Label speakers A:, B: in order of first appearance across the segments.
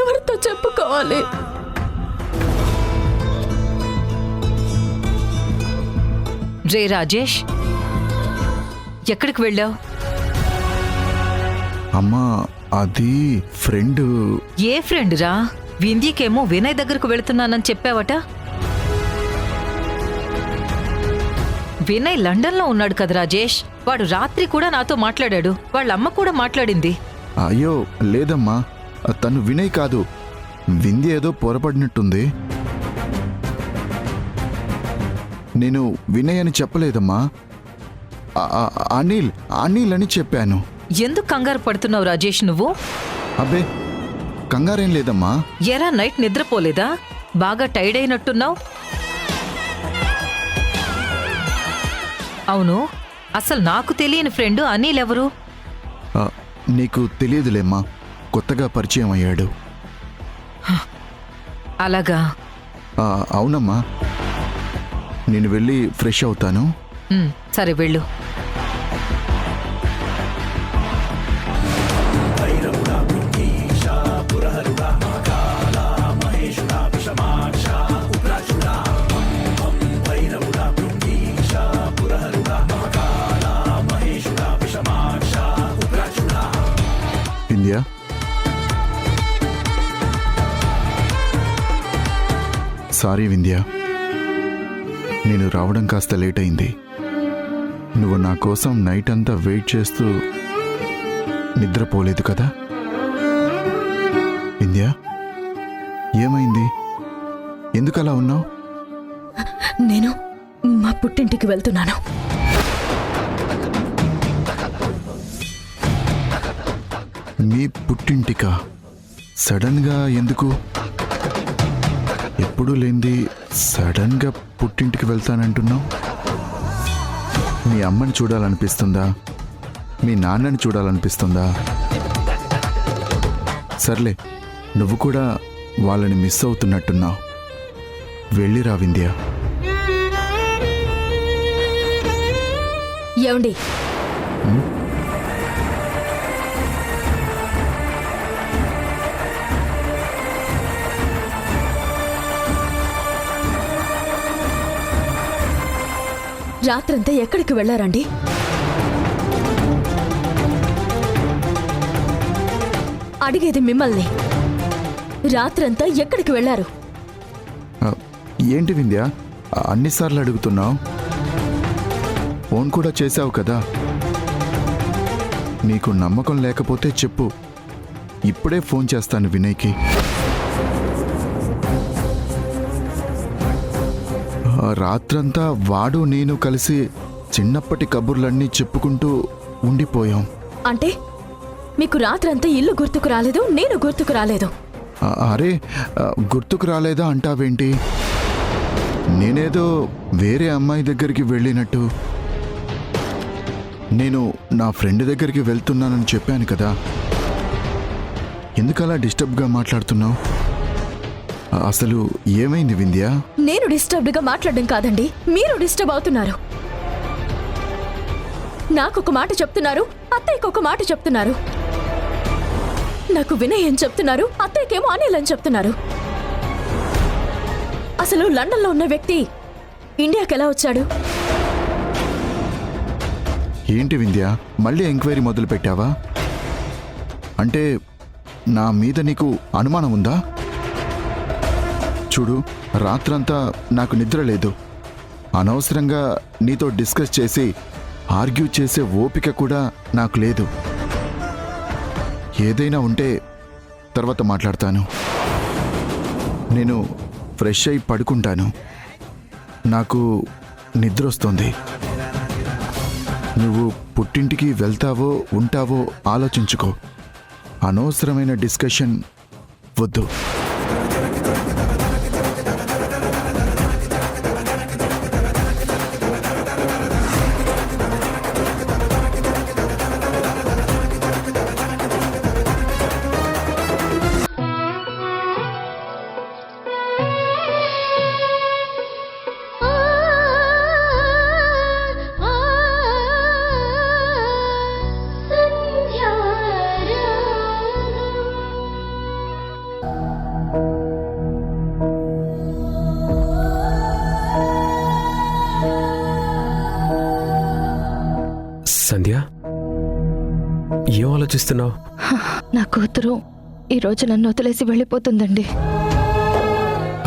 A: ఎవరితో చెప్పుకోవాలి?
B: రే రాజేష్, ఎక్కడికి వెళ్ళావు?
C: అమ్మా, అది ఫ్రెండ్.
B: ఏ ఫ్రెండ్ రా? వింధ్యకేమో వినయ్ దగ్గరకు వెళుతున్నానని చెప్పావట. వినయ్ లండన్లో ఉన్నాడు కదా రాజేష్. వాడు రాత్రి కూడా నాతో మాట్లాడాడు. వాళ్ళమ్మ కూడా మాట్లాడింది.
C: అయ్యో లేదమ్మా, తను వినయ్ కాదు. వింధ్య ఏదో పొరపడినట్టుంది. నేను వినయ్ అని చెప్పలేదమ్మా. అనిల్ అనిల్ అని చెప్పాను.
B: ఎందుకు కంగారు పడుతున్నావు రాజేష్ నువ్వు?
C: అబ్బే, కంగారేం లేదమ్మా.
B: ఎరా నైట్ నిద్రపోలేదా? బాగా టైర్డ్ అయినట్టున్నావు. అవును, అసలు నాకు తెలియని ఫ్రెండ్ అనిల్ ఎవరు?
C: నీకు తెలియదులేమ్మా, కొత్తగా పరిచయం అయ్యాడు.
B: అలాగా?
C: అవునమ్మా. నేను వెళ్ళి ఫ్రెష్ అవుతాను.
B: సరే వెళ్ళు.
C: వింధ్య, సారీ వింధ్య, నేను రావడం కాస్త లేట్ అయింది. నువ్వు నా కోసం నైట్ అంతా వెయిట్ చేస్తూ నిద్రపోలేదు కదా? వింధ్య, ఏమైంది? ఎందుకలా ఉన్నావు?
A: నేను మా పుట్టింటికి వెళ్తున్నాను.
C: మీ పుట్టింటికా? సడన్గా ఎందుకు? ఎప్పుడూ లేంది సడన్గా పుట్టింటికి వెళ్తానంటున్నావు. మీ అమ్మని చూడాలనిపిస్తుందా? మీ నాన్నని చూడాలనిపిస్తుందా? సర్లే, నువ్వు కూడా వాళ్ళని మిస్ అవుతున్నట్టున్నావు. వెళ్ళిరా వింధ్య.
A: ఏమండి, రాత్రంతా ఎక్కడికి వెళ్ళారండి? అడిగేది మిమ్మల్ని. రాత్రంతా ఎక్కడికి వెళ్ళారు?
C: ఏంటి వింధ్య అన్నిసార్లు అడుగుతున్నావు? ఫోన్ కూడా చేశావు కదా. నీకు నమ్మకం లేకపోతే చెప్పు, ఇప్పుడే ఫోన్ చేస్తాను వినయ్కి. రాత్రంతా వాడు నేను కలిసి చిన్నప్పటి కబుర్లన్నీ చెప్పుకుంటూ ఉండిపోయాం.
A: అంటే మీకు రాత్రంతా ఇల్లు గుర్తుకు రాలేదు, నేను గుర్తుకు రాలేదు?
C: అరే, గుర్తుకు రాలేదా అంటావేంటి? నేనేదో వేరే అమ్మాయి దగ్గరికి వెళ్ళినట్టు. నేను నా ఫ్రెండ్ దగ్గరికి వెళ్తున్నానని చెప్పాను కదా. ఎందుకలా డిస్టర్బ్గా మాట్లాడుతున్నావు? అసలు ఏమైంది వింధ్య?
A: నేను డిస్టర్బ్డ్గా మాట్లాడడం కాదండి, మీరు డిస్టర్బ్ అవుతున్నారు. నాకొక మాట చెప్తున్నారు, అత్తయ్యకి ఒక మాట చెప్తున్నారు. నాకు వినయ్ అని చెప్తున్నారు, అత్తయ్యకేమో అనిల్ అని చెప్తున్నారు. అసలు లండన్లో ఉన్న వ్యక్తి ఇండియాకి ఎలా వచ్చాడు?
C: ఏంటి వింధ్య, మళ్ళీ ఎంక్వైరీ మొదలు పెట్టావా? అంటే నా మీద నీకు అనుమానం ఉందా? చూడు, రాత్రంతా నాకు నిద్ర లేదు. అనవసరంగా నీతో డిస్కస్ చేసి ఆర్గ్యూ చేసే ఓపిక కూడా నాకు లేదు. ఏదైనా ఉంటే తర్వాత మాట్లాడతాను. నేను ఫ్రెష్ అయి పడుకుంటాను. నాకు నిద్ర వస్తుంది. నువ్వు పుట్టింటికి వెళ్తావో ఉంటావో ఆలోచించుకో. అనవసరమైన డిస్కషన్ వద్దు.
D: ఆలోచిస్తున్నావు?
A: నా కూతురు ఈరోజు నన్ను వదిలేసి వెళ్ళిపోతుందండి.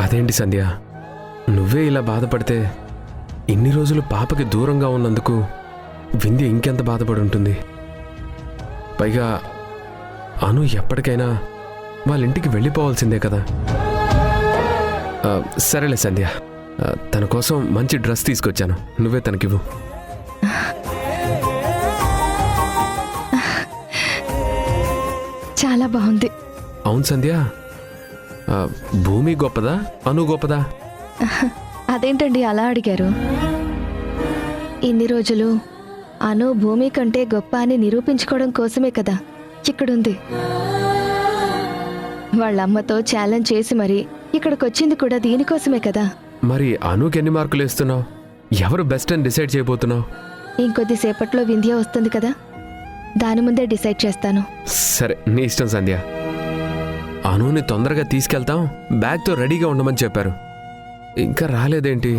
D: అదేంటి సంధ్య, నువ్వే ఇలా బాధపడితే ఇన్ని రోజులు పాపకి దూరంగా ఉన్నందుకు వింధ్య ఇంకెంత బాధపడి ఉంటుంది. పైగా అను ఎప్పటికైనా వాళ్ళ ఇంటికి వెళ్ళిపోవాల్సిందే కదా. సరేలే సంధ్య, తన కోసం మంచి డ్రెస్ తీసుకొచ్చాను, నువ్వే తనకివ్వు.
A: చాలా బాగుంది.
D: అవును సంధ్య, భూమి గొప్పదా అను గొప్పదా?
A: అదేంటండి అలా అడిగారు? ఇన్ని రోజులు అను భూమి కంటే గొప్ప అని నిరూపించుకోవడం కోసమే కదా ఇక్కడుంది. వాళ్ళ అమ్మతో ఛాలెంజ్ చేసి మరి ఇక్కడికొచ్చింది కూడా దీనికోసమే కదా.
D: మరి అనుకి ఎన్ని మార్కులు వేస్తున్నావు? ఎవరు బెస్ట్ అని డిసైడ్ చేయబోతున్నావు?
A: ఇంకొద్దిసేపట్లో వింధ్య వస్తుంది కదా, దాని ముందే డిసైడ్ చేస్తాను.
D: సరే, నీ ఇష్టం సంధ్య. అనుని తొందరగా తీసుకెళ్తాం, బ్యాగ్తో రెడీగా ఉండమని చెప్పారు. ఇంకా రాలేదేంటి?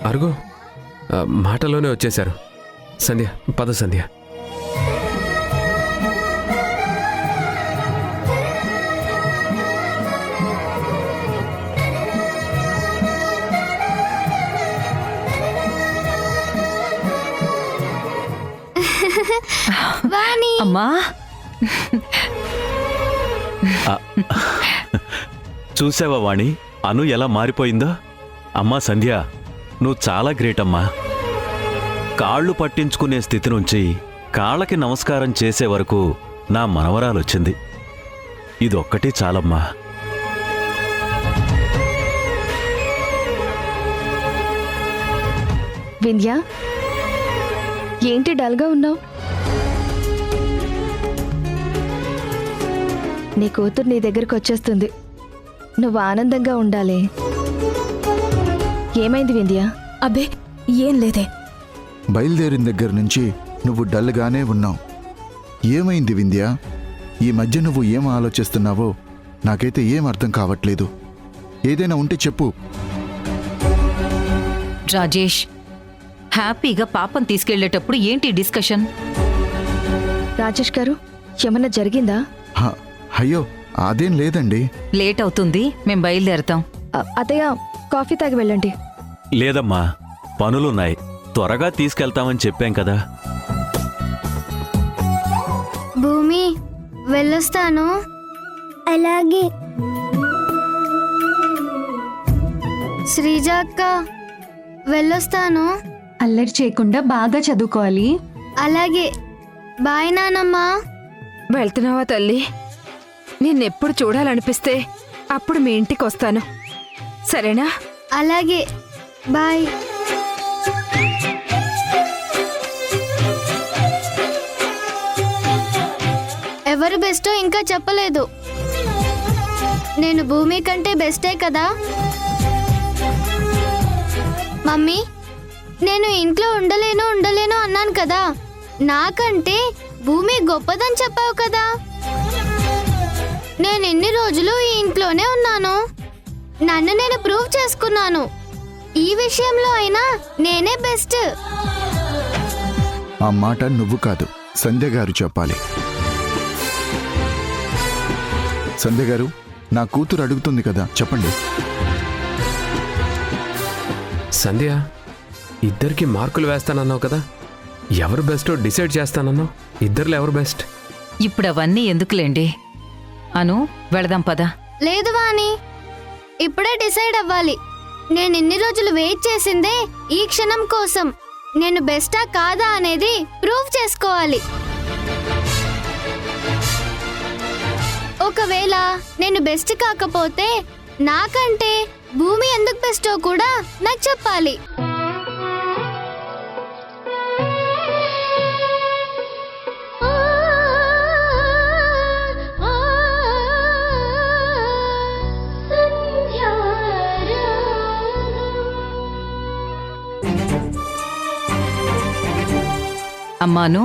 D: అరుగో, మాటలోనే వచ్చేశారు. సంధ్య, పద సంధ్య.
B: అమ్మా,
E: చూసావా వాణి, అను ఎలా మారిపోయిందో? అమ్మా సంధ్య, నువ్వు చాలా గ్రేట్ అమ్మా. కాళ్ళు పట్టించుకునే స్థితి నుంచి కాళ్ళకి నమస్కారం చేసే వరకు నా మనవరాలొచ్చింది. ఇదొక్కటి చాలమ్మా.
A: వింధ్య, ఏంటి డల్గా ఉన్నావు? నీ కూతురు నీ దగ్గరకు వచ్చేస్తుంది, నువ్వు ఆనందంగా ఉండాలి. ఏమైంది వింధ్య?
F: అబ్బే ఏం లేదే.
C: బయలుదేరిన దగ్గర నుంచి నువ్వు డల్గానే ఉన్నావు. ఏమైంది వింధ్య? ఈ మధ్య నువ్వు ఏం ఆలోచిస్తున్నావో నాకైతే ఏం అర్థం కావట్లేదు. ఏదైనా ఉంటే చెప్పు.
B: రాజేష్, హ్యాపీగా పాపం తీసుకెళ్లేటప్పుడు ఏంటి డిస్కషన్?
A: రాజేష్ గారు, ఏమన్నా జరిగిందా?
C: అయ్యో, అదేం లేదండి.
B: లేట్ అవుతుంది, మేం బయలుదేరతాం.
A: అత్తయ్య, కాఫీ తాగి వెళ్ళండి.
E: లేదమ్మా, పనులున్నాయి, త్వరగా తీసుకెళ్తామని చెప్పాం కదా.
G: భూమి, వెళ్ళొస్తాను. అలాగే. శ్రీజ అక్క, వెళ్ళొస్తాను.
H: అల్లరి చేయకుండా బాగా చదువుకోవాలి.
G: అలాగే. బాయ్ నానమ్మా.
F: వెళ్తున్నావా తల్లి? నిన్నెప్పుడు చూడాలనిపిస్తే అప్పుడు మీ ఇంటికి వస్తాను, సరేనా?
G: అలాగే. బాయ్. ఎవరు బెస్టో ఇంకా చెప్పలేదు. నేను భూమి కంటే బెస్టే కదా. మమ్మీ, నేను ఇంట్లో ఉండలేను అన్నాను కదా. నాకంటే భూమి గొప్పదని చెప్పావు కదా. నేను ఎన్ని రోజులు ఈ ఇంట్లోనే ఉన్నాను, నన్ను నేను ప్రూవ్ చేసుకున్నాను. ఈ విషయంలో అయినా నేనే బెస్ట్.
C: ఆ మాట నువ్వు కాదు, సంధ్య గారు చెప్పాలి. సంధ్య గారు, నా కూతురు అడుగుతుంది కదా, చెప్పండి.
D: సంధ్య, ఇద్దరికి మార్కులు వేస్తానన్నావు కదా, ఎవరు బెస్టో డిసైడ్ చేస్తానన్నావు. ఇద్దరులో ఎవరు బెస్ట్?
B: ఇప్పుడు అవన్నీ ఎందుకులేండి. అను, వెళదాం పద.
G: లేదు వాణి, ఇప్పుడే డిసైడ్ అవ్వాలి. నేను ఇన్ని రోజులు వెయిట్ చేసిందే ఈ క్షణం కోసం. నేను బెస్టా కాదా అనేది ప్రూవ్ చేసుకోవాలి. ఒకవేళ నేను బెస్ట్ కాకపోతే నాకంటే భూమి ఎందుకు బెస్టో కూడా నాకు చెప్పాలి.
B: అమ్మాను,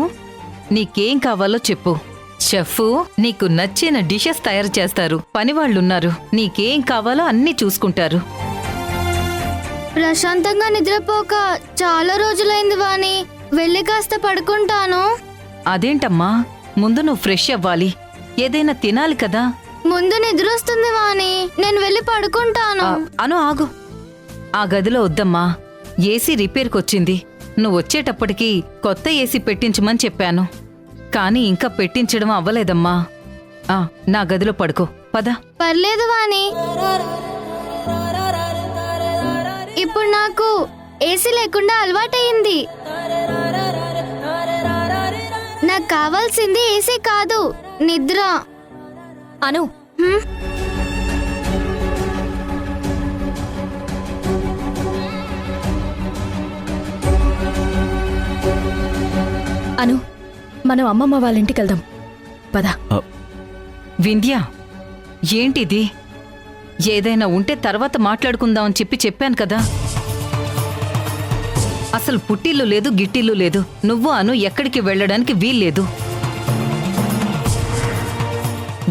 B: నీకేం కావాలో చెప్పు. షెఫ్ నీకు నచ్చిన డిషెస్ తయారు చేస్తారు, పనివాళ్ళున్నారు, నీకేం కావాలో అన్నీ చూసుకుంటారు.
G: ప్రశాంతంగా నిద్రపోక చాలా రోజులైంది వాణి. వెళ్ళి కాస్త పడుకుంటాను.
B: అదేంటమ్మా, ముందు నువ్వు ఫ్రెష్ అవ్వాలి, ఏదైనా తినాలి కదా.
G: ముందు నిద్రొస్తుంది వాణి, నేను వెళ్ళి పడుకుంటాను.
B: అను ఆగు. ఆ గదిలో వద్దమ్మా, ఏసీ రిపేర్కొచ్చింది. నువ్వు వచ్చేటప్పటికి కొత్త ఏసీ పెట్టించమని చెప్పాను, కానీ ఇంకా పెట్టించడం అవ్వలేదమ్మా. నా గదిలో పడుకో, పద.
G: పర్లేదు వాణి, ఇప్పుడు నాకు ఏసీ లేకుండా అలవాటయింది. నాకు కావాల్సింది ఏసీ కాదు, నిద్ర.
A: అను, అను, మనం అమ్మమ్మ వాళ్ళ ఇంటికి వెళ్దాం, పద.
B: వింధ్య, ఏంటిది? ఏదైనా ఉంటే తర్వాత మాట్లాడుకుందామని చెప్పాను కదా. అసలు పుట్టిల్లు లేదు, గిట్టిల్లు లేదు. నువ్వు అను ఎక్కడికి వెళ్ళడానికి వీల్లేదు.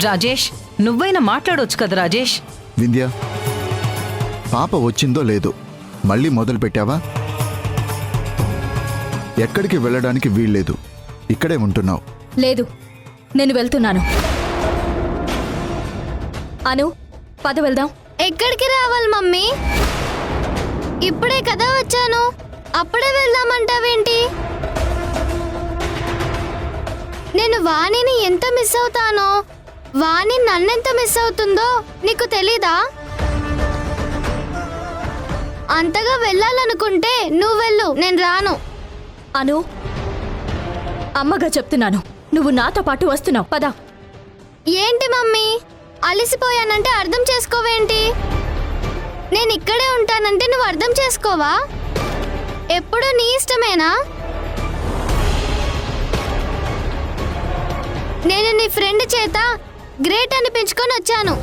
B: రాజేష్, నువ్వైనా మాట్లాడొచ్చు కదా రాజేష్.
C: వింధ్య, పాప వచ్చిందో లేదో మళ్ళీ మొదలు పెట్టావా? ఎక్కడికి వెళ్ళడానికి వీల్లేదు, ఇక్కడే ఉంటున్నావు.
A: లేదు, నేను వెళ్తున్నాను. అను, పద వెళ్దాం.
G: ఎక్కడికి రావాలి మమ్మీ? ఇప్పుడే కదా వచ్చాను, అప్పుడే వెళ్దామంటావేంటి? నేను వాణిని ఎంత మిస్ అవుతానో, వాణి నన్నెంత మిస్ అవుతుందో నీకు తెలీదా? అంతగా వెళ్ళాలనుకుంటే నువ్వు వెళ్ళు, నేను రాను.
A: అను, అమ్మగా చెప్తున్నాను, నువ్వు నాతో పాటు వస్తున్నావు, పద.
G: ఏంటి మమ్మీ, అలసిపోయానంటే అర్థం చేసుకోవేంటి? నేను ఇక్కడే ఉంటానంటే నువ్వు అర్థం చేసుకోవా? ఎప్పుడు నీ ఇష్టమేనా? నేను నీ ఫ్రెండ్ చేత గ్రేట్ అనిపించుకొని వచ్చాను.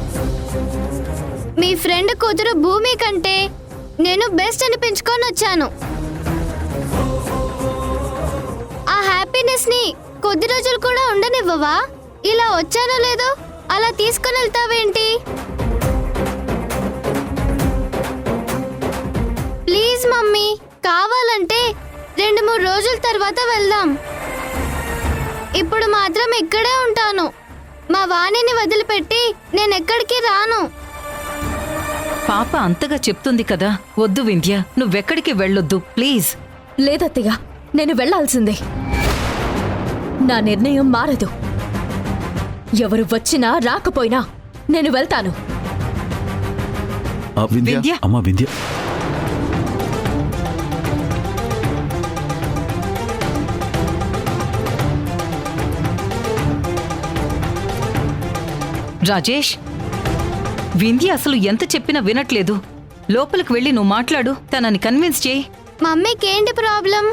G: మీ ఫ్రెండ్ కూతురు భూమి కంటే నేను బెస్ట్ అనిపించుకొని వచ్చాను. ఆ హ్యాపీనెస్ ని కొద్ది రోజులు కూడా ఉండనివ్వవా? ఇలా వచ్చానో లేదో అలా తీసుకొని వెళ్తావేంటి? ప్లీజ్ మమ్మీ, కావాలంటే 2-3 రోజుల తర్వాత వెళ్దాం. ఇప్పుడు మాత్రం ఇక్కడే ఉంటాను. మా వాణిని వదిలిపెట్టి నేను ఎక్కడికి రాను.
B: పాప అంతగా చెప్తుంది కదా. వద్దు వింధ్య, నువ్వెక్కడికి వెళ్ళొద్దు ప్లీజ్.
A: లేదత్తయ్య, నేను వెళ్లాల్సిందే. నా నిర్ణయం మారదు. ఎవరు వచ్చినా రాకపోయినా నేను వెళ్తాను.
C: వింధ్య,
B: వింధ్య,
E: అమ్మా వింధ్య,
B: రాజేష్, వింధ్య అసలు ఎంత చెప్పినా వినట్లేదు. లోపలికి వెళ్ళి నువ్వు మాట్లాడు, తనని కన్విన్స్ చేయి.
G: మమ్మీకి ఏంటి ప్రాబ్లం?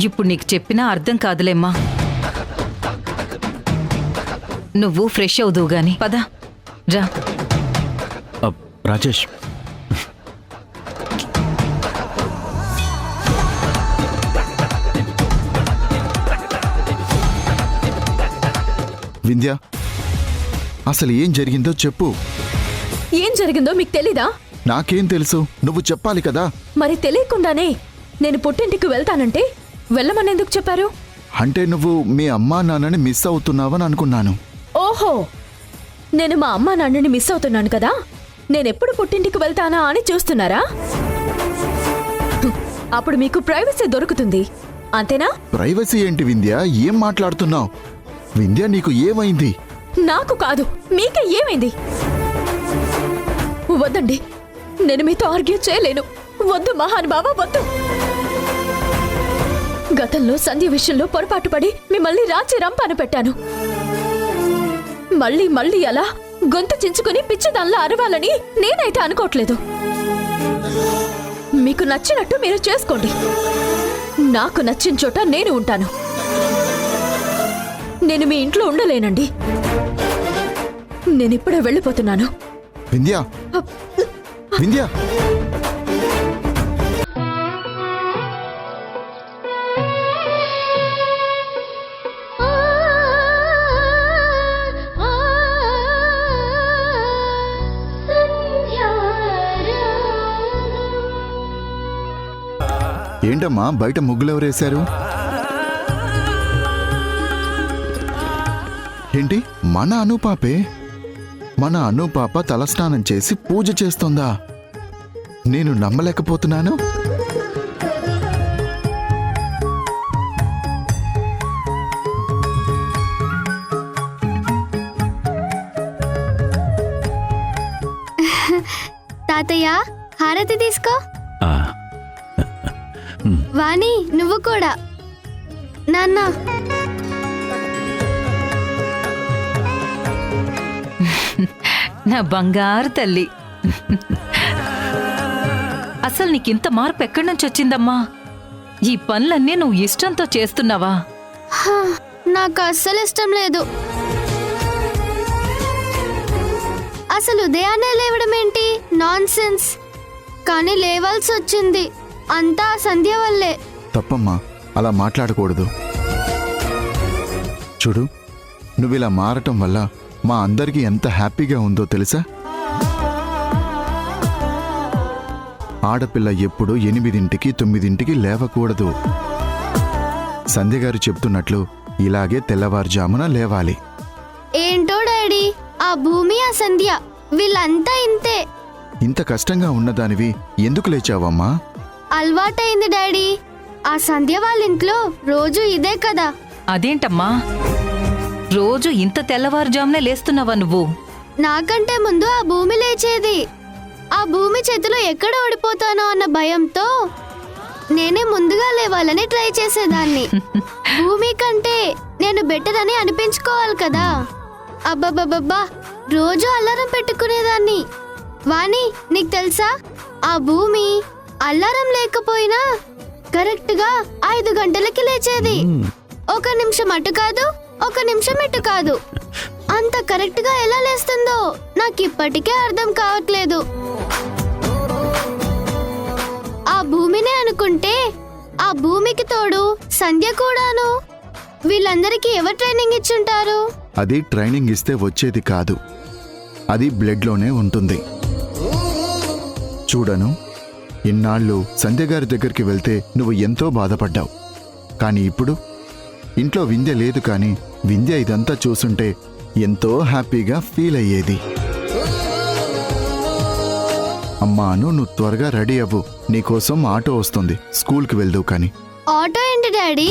B: ఇప్పుడు నీకు చెప్పినా అర్థం కాదులేమ్మా. నువ్వు ఫ్రెష్ అవుదువు గాని పద, రా.
E: రాజేష్,
C: వింధ్య, అసలు ఏం జరిగిందో చెప్పు.
A: ఏం జరిగిందో మీకు తెలీదా?
C: నాకేం తెలుసు, నువ్వు చెప్పాలి కదా.
A: మరి తెలియకుండానే నేను పుట్టింటికి వెళ్తానంటే వెళ్ళమనేందుకు చెప్పారు?
C: అంటే నువ్వు మీ అమ్మా నాన్నని మిస్ అవుతున్నావని అనుకున్నాను.
A: ఓహో, నేను మా అమ్మా నాన్నని మిస్ అవుతున్నాను కదా, నేనెప్పుడు పుట్టింటికి వెళ్తానా అని చూస్తున్నారా? అప్పుడు మీకు ప్రైవసీ దొరుకుతుంది, అంతేనా?
C: ప్రైవసీ ఏంటి వింధ్య, ఏం మాట్లాడుతున్నావు? వింధ్య, నీకు ఏమైంది?
A: నాకు కాదు, మీకే ఏమైంది? వద్దండి, నేను మీతో ఆర్గ్యూ చేయలేను. వద్దు మహానుభావ, వద్దు. గతంలో సంధ్య విషయంలో పొరపాటు పడి మిమ్మల్ని రాచి రంపాను పెట్టాను. మళ్ళీ మళ్ళీ అలా గొంతు చించుకుని పిచ్చిదాన్లా అరవాలని నేనైతే అనుకోవట్లేదు. మీకు నచ్చినట్టు మీరు చేసుకోండి. నాకు నచ్చిన చోట నేను ఉంటాను. నేను మీ ఇంట్లో ఉండలేనండి. నేనిప్పుడే వెళ్ళిపోతున్నాను.
C: వింధ్య, వింధ్య, ఏంటమ్మా బయట ముగ్గులెవరేశారు? ఏంటి మన అనుపాపే? మన అనుపాప తలస్నానం చేసి పూజ చేస్తోందా? నేను నమ్మలేకపోతున్నాను.
G: తాతయ్య హారతి తీసుకో.
E: ఆ,
G: వాణి నువ్వు కూడా. నాన్న
B: నా బంగారు తల్లి, అసలు నీకింత మార్పు ఎక్కడి నుంచి వచ్చిందమ్మా? ఈ పనులన్నీ నువ్వు ఇష్టంతో చేస్తున్నావా?
G: హా, నాకు అస్సలు ఇష్టం లేదు. అసలు ఉదయాన్నే లేవడం ఏంటి నాన్ సెన్స్. కానీ లేవాల్సి వచ్చింది, అంతా ఆ సంధ్య వల్లే.
C: తప్పమ్మా, అలా మాట్లాడకూడదు. చూడు, నువ్విలా మారటం వల్ల మా అందరికీ ఎంత హ్యాపీగా ఉందో తెలుసా? ఆడపిల్ల ఎప్పుడు 8ంటికి 9ంటికి లేవకూడదు. సంధ్య గారు చెప్తున్నట్లు ఇలాగే తెల్లవారుజామున లేవాలి.
G: ఏంటో డాడీ, ఆ భూమి ఆ సంధ్య వీళ్ళంతా ఇంతే.
C: ఇంత కష్టంగా ఉన్నదానివి ఎందుకు లేచావమ్మా?
G: అలవాటైంది డాడీ. ఆ సంధ్య వాళ్ళ ఇంట్లో రోజు ఇదే కదా.
B: అదేంటమ్మా, రోజు ఇంత తెల్లవారుజామునే లేస్తున్నావా నువ్వు?
G: నాకంటే ముందు ఆ భూమి లేచేది. ఆ భూమి చేతిలో ఎక్కడ ఓడిపోతానో అన్న భయంతో నేనే ముందుగా లేవాలని ట్రై చేసేదాన్ని. భూమి కంటే నేను బెటర్ అని అనిపించుకోవాలి కదా. అబ్బబ్బబ్బబ్బా, రోజు అలారం పెట్టుకునేదాన్ని. వాణి నీకు తెలుసా, ఆ భూమి అలారం లేకపోయినా కరెక్ట్ గా 5 గంటలకి లేచేది. 1 నిమిషం అటు కాదు, 1 నిమిషం ఇటు కాదు. అంత కరెక్ట్ గా ఎలా లేస్తుందో నాకు ఇప్పటికే అర్థం కావట్లేదు. ఆ భూమినే అనుకుంటే ఆ భూమికి తోడు సంధ్య కూడాను. వీళ్ళందరికీ ఎవరు ట్రైనింగ్ ఇచ్చుంటారు?
C: అది ట్రైనింగ్ ఇస్తే వచ్చేది కాదు, అది బ్లడ్లోనే ఉంటుంది. చూడను, ఇన్నాళ్ళు సంధ్య గారి దగ్గరికి వెళ్తే నువ్వు ఎంతో బాధపడ్డావు. కానీ ఇప్పుడు ఇంట్లో వింధ్య లేదు, కానీ వింధ్య ఇదంతా చూసుంటే ఎంతో హ్యాపీగా ఫీల్ అయ్యేది. అమ్మాను, నువ్వు త్వరగా రెడీ అవ్వు, నీకోసం ఆటో వస్తుంది, స్కూల్కి వెళ్దావు. కానీ
G: ఆటో ఏంటి డాడీ?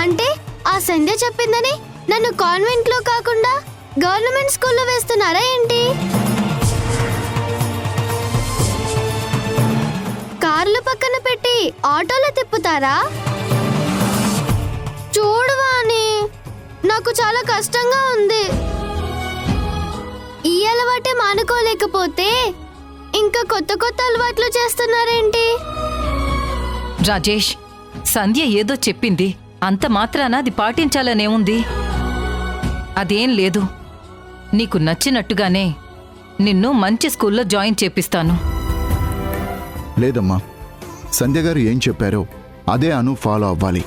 G: అంటే ఆ సంధ్య చెప్పిందని నన్ను కాన్వెంట్ లో కాకుండా గవర్నమెంట్ స్కూల్లో వేస్తున్నారా ఏంటి? కార్లు పక్కన పెట్టి ఆటోలో తిప్పుతారా? చూడవాని, నాకు చాలా కష్టంగా ఉంది. ఈ అలవాటే మానుకోలేకపోతే ఇంకా కొత్త కొత్త అలవాట్లు చేస్తున్నారేంటి?
B: రాజేష్, సంధ్య ఏదో చెప్పింది, అంత మాత్రాన అది పాటించాలనేముంది? అదేం లేదు, నీకు నచ్చినట్టుగానే నిన్ను మంచి స్కూల్లో జాయిన్ చేపిస్తాను.
C: లేదమ్మా, సంధ్య గారు ఏం చెప్పారో అదే అను ఫాలో అవ్వాలి.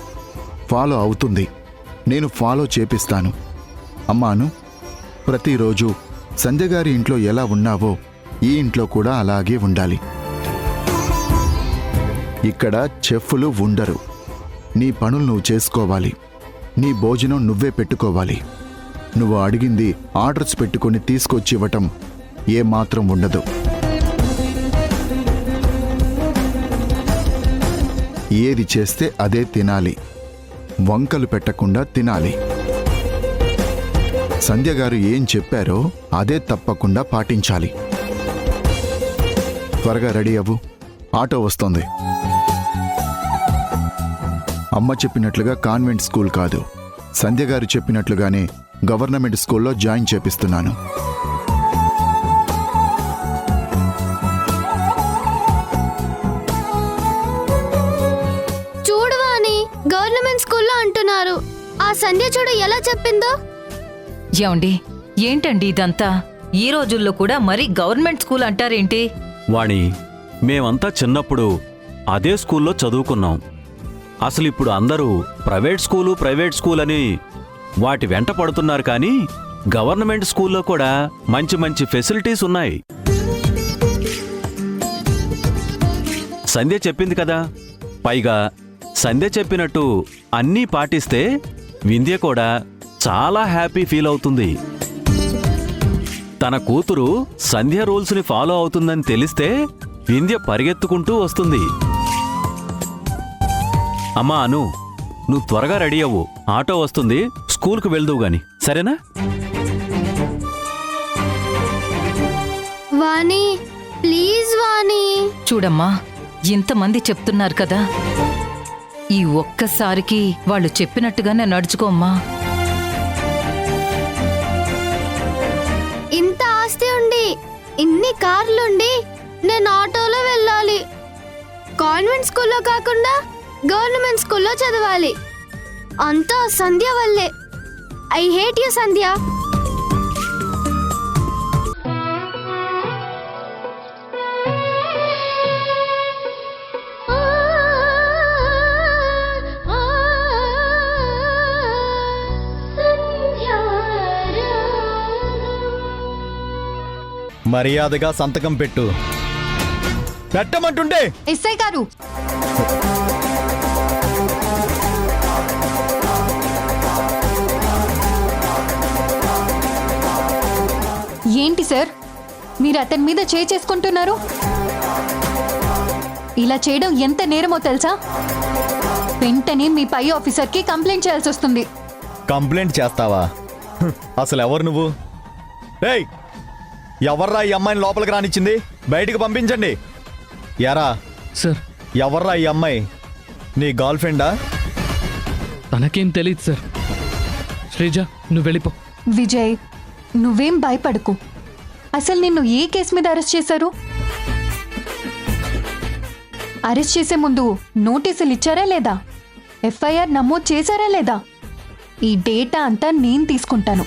C: ఫాలో అవుతుంది, నేను ఫాలో చేపిస్తాను. అమ్మాను, ప్రతిరోజు సంధ్య గారి ఇంట్లో ఎలా ఉన్నావో ఈ ఇంట్లో కూడా అలాగే ఉండాలి. ఇక్కడ చెఫ్లు ఉండరు. నీ పనులు నువ్వు చేసుకోవాలి, నీ భోజనం నువ్వే పెట్టుకోవాలి. నువ్వు అడిగింది ఆర్డర్స్ పెట్టుకొని తీసుకొచ్చి ఇవ్వటం ఏమాత్రం ఉండదు. ఏది చేస్తే అదే తినాలి, వంకలు పెట్టకుండా తినాలి. సంధ్య గారు ఏం చెప్పారో అదే తప్పకుండా పాటించాలి. త్వరగా రెడీ అవ్వు, ఆటో వస్తోంది. అమ్మ చెప్పినట్లుగా కాన్వెంట్ స్కూల్ కాదు, సంధ్య గారు చెప్పినట్లుగానే గవర్నమెంట్ స్కూల్లో జాయిన్ చేపిస్తున్నాను.
G: చూడవాని, గవర్నమెంట్ స్కూల్లో అంటున్నారు. ఆ సంధ్య చూడు ఎలా చెప్పిందో.
B: ఏమండి, ఏంటండి ఇదంతా? ఈ రోజుల్లో కూడా మరీ గవర్నమెంట్ స్కూల్ అంటారేంటి?
E: వాణి, మేమంతా చిన్నప్పుడు అదే స్కూల్లో చదువుకున్నాం. అసలు ఇప్పుడు అందరూ ప్రైవేట్ స్కూల్ అని వాటి వెంట పడుతున్నారు. కానీ గవర్నమెంట్ స్కూల్లో కూడా మంచి మంచి ఫెసిలిటీస్ ఉన్నాయి. సంధ్య చెప్పింది కదా, పైగా సంధ్య చెప్పినట్టు అన్నీ పాటిస్తే వింధ్య కూడా చాలా హ్యాపీ ఫీల్ అవుతుంది. తన కూతురు సంధ్య రూల్స్ని ఫాలో అవుతుందని తెలిస్తే వింధ్య పరిగెత్తుకుంటూ వస్తుంది. అమ్మా అను, నువ్వు త్వరగా రెడీ అవ్వు, ఆటో వస్తుంది, స్కూల్కు వెళ్దువు గాని, సరేనా?
G: వాణి ప్లీజ్ వాణి.
B: చూడమ్మా, ఇంతమంది చెప్తున్నారు కదా, ఈ ఒక్కసారికి వాళ్ళు చెప్పినట్టుగానే నడుచుకోమ్మా.
G: ఇంత ఆస్తి ఉండి ఇన్ని కార్లుండి నేను ఆటోలో వెళ్ళాలి. కాన్వెంట్ స్కూల్లో కాకుండా గవర్నమెంట్ స్కూల్లో చదవాలి. అంతా సంధ్య వల్లే. ఐ హేట్ యూ సంధ్య.
I: మర్యాదగా సంతకం పెట్టు. పెట్టమంటుంటే
H: ఎస్ఐ గారు, ఏంటి సార్ మీరు అతని మీద చేసుకుంటున్నారు? ఇలా చేయడం ఎంత నేరమో తెలుసా? వెంటనే మీ పై ఆఫీసర్కి కంప్లైంట్ చేయాల్సి వస్తుంది.
I: కంప్లైంట్ చేస్తావా? అసలు ఎవరు నువ్వు? ఏయ్, ఎవర్రా ఈ అమ్మాయిని లోపలికి రానిచ్చింది? బయటికి పంపించండి. యారా
J: సార్,
I: ఎవర్రా ఈ అమ్మాయి? నీ గర్ల్ ఫ్రెండా?
J: తనకేం తెలియదు సార్. శ్రీజ, నువ్వు వెళ్ళిపో.
H: విజయ్, నువ్వేం భయపడకు. అసలు నిన్ను ఏ కేసు మీద అరెస్ట్ చేశారు? అరెస్ట్ చేసే ముందు నోటీసులు ఇచ్చారా లేదా? ఎఫ్ఐఆర్ నమోదు చేశారా లేదా? ఈ డేటా అంతా నేను తీసుకుంటాను.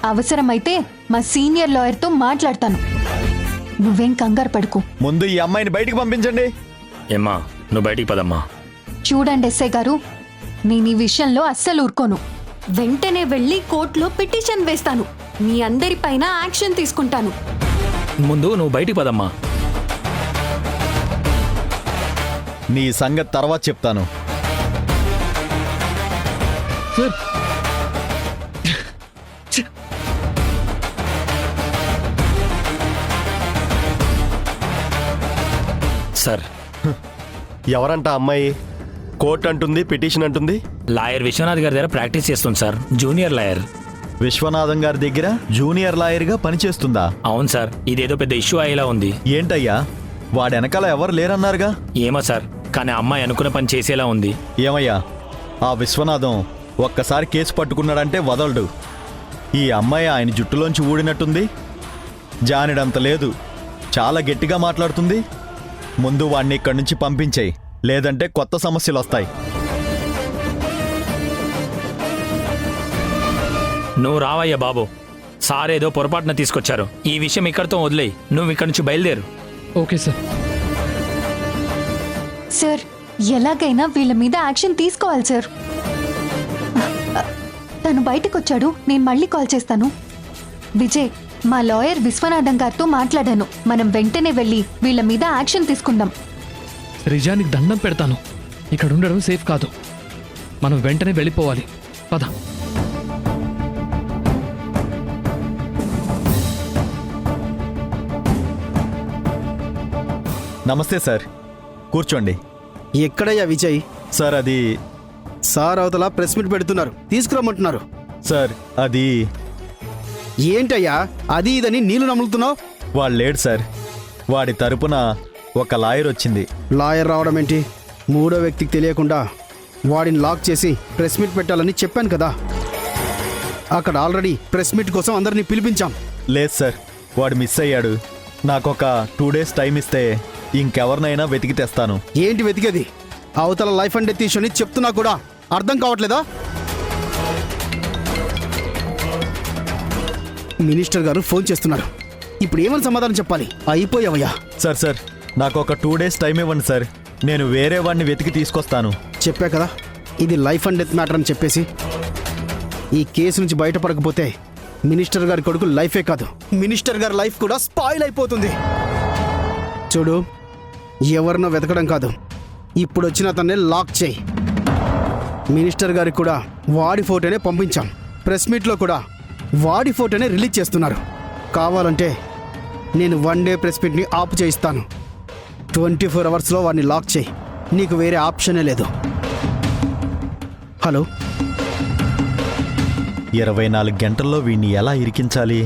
H: అవసరమైతే మా సీనియర్ లాయర్తో మాట్లాడతాను. నువ్వేం కంగారు పడుకు.
I: ముందు ఈ అమ్మాయిని బయటికి పంపించండి.
K: ఏమ్మా, నువ్వు బయటికి పదమ్మా.
H: చూడండి ఎస్ఐ గారు, నేను ఈ విషయంలో అస్సలు ఊరుకోను. వెంటనే వెళ్ళి కోర్టులో పిటిషన్ వేస్తాను. మీ అందరిపైన యాక్షన్ తీసుకుంటాను.
K: ముందు నువ్వు బయటికి పదమ్మా.
I: నీ సంగతి తర్వాత చెప్తాను.
J: సార్,
K: సార్,
I: ఎవరంట అమ్మాయి? కోర్టు అంటుంది, పిటిషన్ అంటుంది.
K: లాయర్ విశ్వనాథ్ గారి దగ్గర ప్రాక్టీస్ చేస్తుంది సార్, జూనియర్ లాయర్.
I: విశ్వనాథం గారి దగ్గర జూనియర్ లాయర్గా పనిచేస్తుందా?
K: అవును సార్, ఇదేదో పెద్ద ఇష్యూ అయ్యేలా ఉంది.
I: ఏంటయ్యా, వాడి వెనకాల ఎవరు లేరన్నారుగా?
K: ఏమో సార్, కానీ అమ్మాయి అనుకున్న పని చేసేలా ఉంది.
I: ఏమయ్యా, ఆ విశ్వనాథం ఒక్కసారి కేసు పట్టుకున్నాడంటే వదలడు. ఈ అమ్మాయి ఆయన జుట్టులోంచి ఊడినట్టుంది. జానిడంత లేదు, చాలా గట్టిగా మాట్లాడుతుంది. ముందు వాణ్ణి ఇక్కడి నుంచి పంపించేయి, లేదంటే కొత్త సమస్యలు వస్తాయి.
K: నువ్వు రావయ్యా బాబు. సార్ ఏదో పొరపాటున తీసుకొచ్చారు. ఈ విషయం ఇక్కడితో వదిలేయి. నువ్వు ఇక్కడి నుంచి బయలుదేరు.
J: Okay sir.
H: సార్, ఎలాగైనా వీళ్ళ మీద యాక్షన్ తీసుకోవాలి సార్. తను బయటకు వచ్చాడు, నేను మళ్ళీ కాల్ చేస్తాను. విజయ్, మా లాయర్ విశ్వనాథం గారితో మాట్లాడాను. మనం వెంటనే వెళ్ళి వీళ్ళ మీద యాక్షన్ తీసుకుందాం.
J: శ్రీజానికి దండం పెడతాను. ఇక్కడ ఉండడం సేఫ్ కాదు. మనం వెంటనే వెళ్ళిపోవాలి. పద.
I: నమస్తే సార్, కూర్చోండి.
L: ఎక్కడయ్యా విజయ్?
I: సార్, అది
L: సార్ అవతల ప్రెస్ మీట్ పెడుతున్నారు, తీసుకురమ్మంటున్నారు.
I: సార్, అది
L: ఏంటయ్యా అది ఇదని నీళ్లు నమ్ములుతున్నావు?
I: వాడు లేడు సార్. వాడి తరపున ఒక లాయర్ వచ్చింది.
L: లాయర్ రావడం ఏంటి? మూడో వ్యక్తికి తెలియకుండా వాడిని లాక్ చేసి ప్రెస్ మీట్ పెట్టాలని చెప్పాను కదా. అక్కడ ఆల్రెడీ ప్రెస్ మీట్ కోసం అందరినీ పిలిపించాం.
I: లేదు సార్, వాడు మిస్ అయ్యాడు. నాకొక 2 days టైం ఇస్తే ఇంకెవరినైనా వెతికి తెస్తాను.
L: ఏంటి వెతికేది? అవతల లైఫ్ అండ్ డెత్ ఇష్యూని చెప్తున్నా కూడా అర్థం కావట్లేదా? మినిస్టర్ గారు ఫోన్ చేస్తున్నారు. ఇప్పుడు ఏమని సమాధానం చెప్పాలి? అయిపోయావయ్యా.
I: సార్, నాకు ఒక 2 days టైం ఇవ్వండి సార్. నేను వేరే వాడిని వెతికి తీసుకొస్తాను.
L: చెప్పా కదా, ఇది లైఫ్ అండ్ డెత్ మ్యాటర్ అని చెప్పేసి. ఈ కేసు నుంచి బయటపడకపోతే మినిస్టర్ గారి కొడుకు లైఫే కాదు, మినిస్టర్ గారి లైఫ్ కూడా స్పాయిల్ అయిపోతుంది. చూడు, ఎవరినో వెతకడం కాదు, ఇప్పుడు వచ్చిన అతన్నే లాక్ చేయి. మినిస్టర్ గారికి కూడా వాడి ఫోటోనే పంపించాం. ప్రెస్ మీట్లో కూడా వాడి ఫోటోనే రిలీజ్ చేస్తున్నారు. కావాలంటే నేను 1 డే ప్రెస్ మీట్ని ఆపు చేయిస్తాను. 24 అవర్స్లో వాడిని లాక్ చేయి. నీకు వేరే ఆప్షనే లేదు. హలో,
I: 24 గంటల్లో వీడిని ఎలా ఇరికించాలి?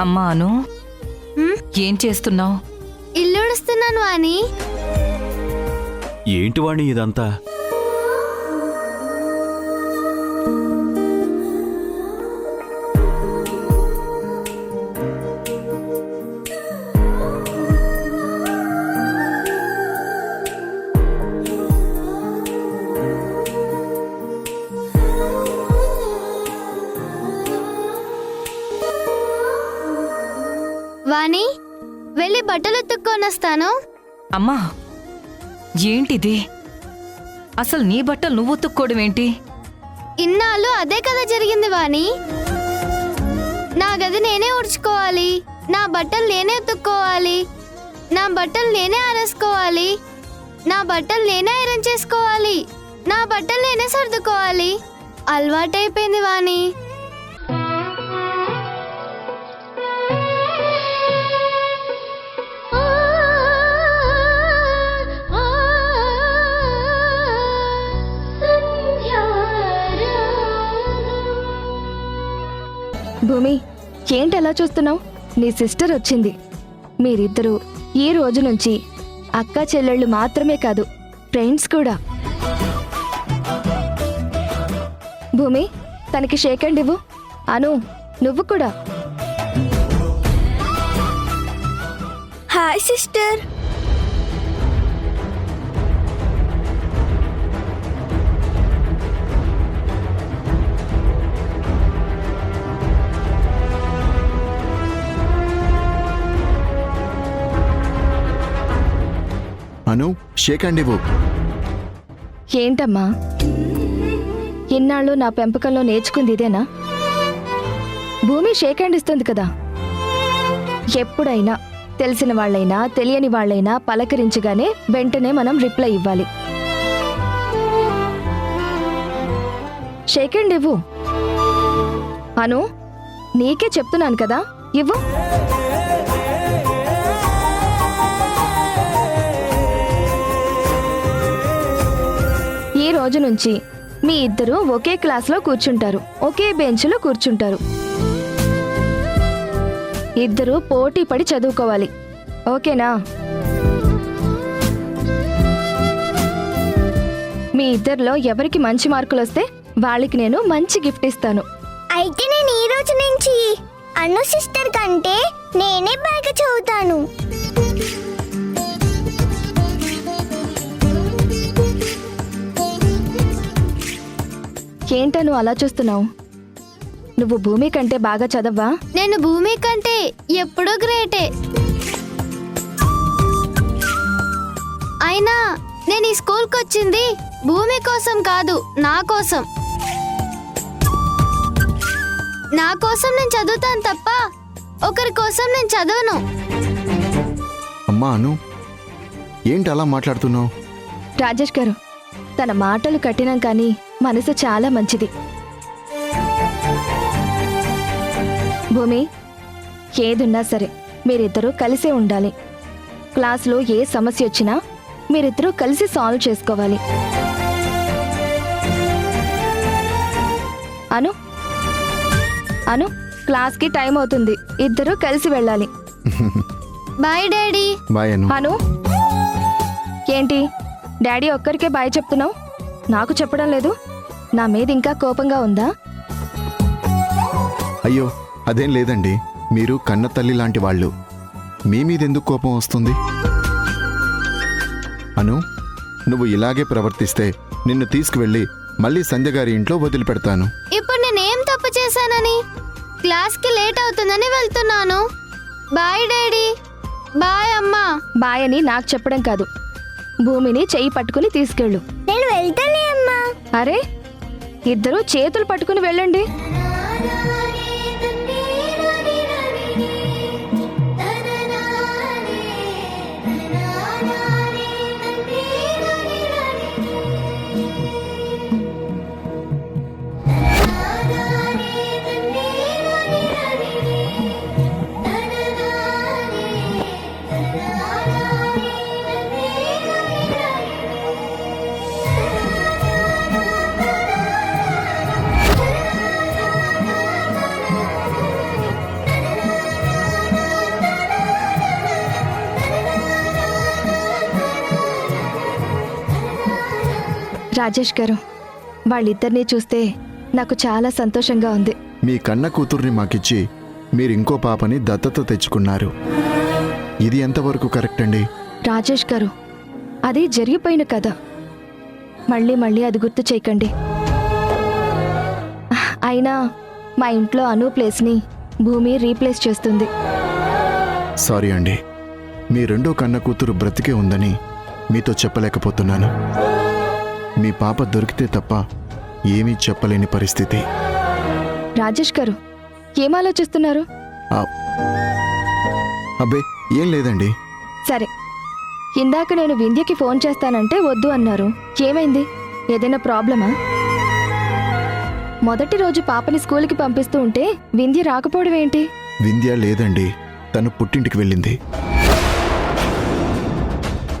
B: అమ్మా అను, ఏం చేస్తున్నావు?
G: ఇల్లుడుస్తున్నాను వాణి.
E: ఏంటి వాణి ఇదంతా?
G: వాణి, వెళ్ళి బట్టలు ఉతుక్కొనొస్తాను.
B: అమ్మా, ఏంటిది? అసలు నీ బట్టలు నువ్వు ఉతుక్కోవడం ఏంటి?
G: ఇన్నాళ్ళు అదే కదా జరిగింది వాణి. నా గది నేనే ఉడుచుకోవాలి, నా బట్టలు నేనే ఉతుక్కోవాలి, నా బట్టలు నేనే ఆరేసుకోవాలి, నా బట్టలు నేనే ఐరన్ చేసుకోవాలి, నా బట్టలు నేనే సర్దుకోవాలి. అలవాటైపోయింది వాణి.
F: భూమి, ఏంటి అలా చూస్తున్నావు? నీ సిస్టర్ వచ్చింది. మీరిద్దరూ ఈ రోజు నుంచి అక్క చెల్లెళ్ళు మాత్రమే కాదు, ఫ్రెండ్స్ కూడా. భూమి, తనకి షేక్ హ్యాండ్ ఇవ్వు. అను, నువ్వు కూడా.
G: Hi sister.
C: Anu, shake hand ఇవ్వు.
F: ఏంటమ్మా, ఇన్నాళ్ళు నా పెంపకంలో నేర్చుకుంది ఇదేనా? భూమి షేక్ హ్యాండ్ ఇస్తుంది కదా. ఎప్పుడైనా తెలిసిన వాళ్ళైనా తెలియని వాళ్ళైనా పలకరించగానే వెంటనే మనం రిప్లై ఇవ్వాలి. షేక్ హ్యాండ్ ఇవ్వు. అను, నీకే చెప్తున్నాను కదా, ఇవ్వు. ఈ రోజు నుంచి మీ ఇద్దరు ఒకే క్లాస్లో కూర్చుంటారు, ఒకే బెంచ్లో కూర్చుంటారు. ఇద్దరు పోటీ పడి చదువుకోవాలి, ఓకేనా? మీ ఇద్దరిలో ఎవరికి మంచి మార్కులు వస్తే వాళ్ళకి నేను మంచి గిఫ్ట్ ఇస్తాను.
G: అయితే నేను ఈ రోజు నుంచి అను సిస్టర్ కంటే నేనే బాగా చదువుతాను.
F: ఏంటను అలా చూస్తున్నావు? నువ్వు భూమి కంటే బాగా చదవ్వా?
G: నేను భూమి కంటే ఎప్పుడూ గ్రేటే. అయినా నేను ఈ స్కూల్కి వచ్చింది భూమి కోసం కాదు, నా కోసం. నా కోసం నేను చదువుతాను తప్ప ఒకరి కోసం నేను చదవను.
C: అమ్మా అను, ఏంటి అలా మాట్లాడుతున్నావు?
F: రాజేష్ గారు, తన మాటలు కఠినం కానీ మనసు చాలా మంచిది. భూమి, ఏదున్నా సరే మీరిద్దరూ కలిసే ఉండాలి. క్లాస్లో ఏ సమస్య వచ్చినా మీరిద్దరూ కలిసి సాల్వ్ చేసుకోవాలి. అను, అను, క్లాస్కి టైం అవుతుంది, ఇద్దరూ కలిసి వెళ్ళాలి.
G: Bye daddy.
C: Bye Anu.
F: Anu, ఏంటి డాడీ ఒక్కరికే బాయ్ చెప్తున్నావు? నాకు చెప్పడం లేదు? నా మీద ఇంకా కోపంగా ఉందా?
C: అయ్యో, అదేం లేదండి. మీరు కన్న తల్లి లాంటి వాళ్ళు, మీ మీద ఎందుకు కోపం వస్తుంది? అను, నువ్వు ఇలాగే ప్రవర్తిస్తే నిన్ను తీసుకువెళ్ళి మళ్ళీ సంధ్య గారి ఇంట్లో వదిలిపెడతాను.
G: ఇప్పుడు నేనేం తప్పు చేశానని? క్లాస్కి లేట్ అవుతుందని వెళ్తున్నాను. Bye daddy. బాయ్ అమ్మా.
F: బాయ్ అని నాకు చెప్పడం కాదు, భూమిని చెయ్యి పట్టుకుని తీసుకెళ్ళు.
G: నేను వెళ్తానే అమ్మా.
F: అరే, ఇద్దరూ చేతులు పట్టుకుని వెళ్ళండి. రాజేష్ గారు, వాళ్ళిద్దరినీ చూస్తే నాకు చాలా సంతోషంగా ఉంది.
C: మీ కన్న కూతుర్ని మాకిచ్చి మీరు ఇంకో పాపని దత్తత తెచ్చుకున్నారు. ఇది ఎంతవరకు కరెక్ట్ అండి?
F: రాజేష్ గారు, అది జరిగిపోయిన కథ. మళ్ళీ మళ్ళీ అది గుర్తు చేయకండి. అయినా మా ఇంట్లో అను ప్లేస్ని భూమి రీప్లేస్ చేస్తుంది.
C: సారీ అండి, మీ రెండో కన్న కూతురు బ్రతికే ఉందని మీతో చెప్పలేకపోతున్నాను. మీ పాప దొరికితే తప్ప ఏమీ చెప్పలేని పరిస్థితి.
F: రాజేష్ గారు, ఏం ఆలోచిస్తున్నారు?
C: అబ్బే ఏం లేదండి.
F: సరే, ఇందాక నేను వింధ్యకి ఫోన్ చేస్తానంటే వద్దు అన్నారు. ఏమైంది? ఏదైనా ప్రాబ్లమా? మొదటి రోజు పాపని స్కూల్కి పంపిస్తూ ఉంటే వింధ్య రాకపోవడం ఏంటి?
C: వింధ్య లేదండి, తను పుట్టింటికి వెళ్ళింది.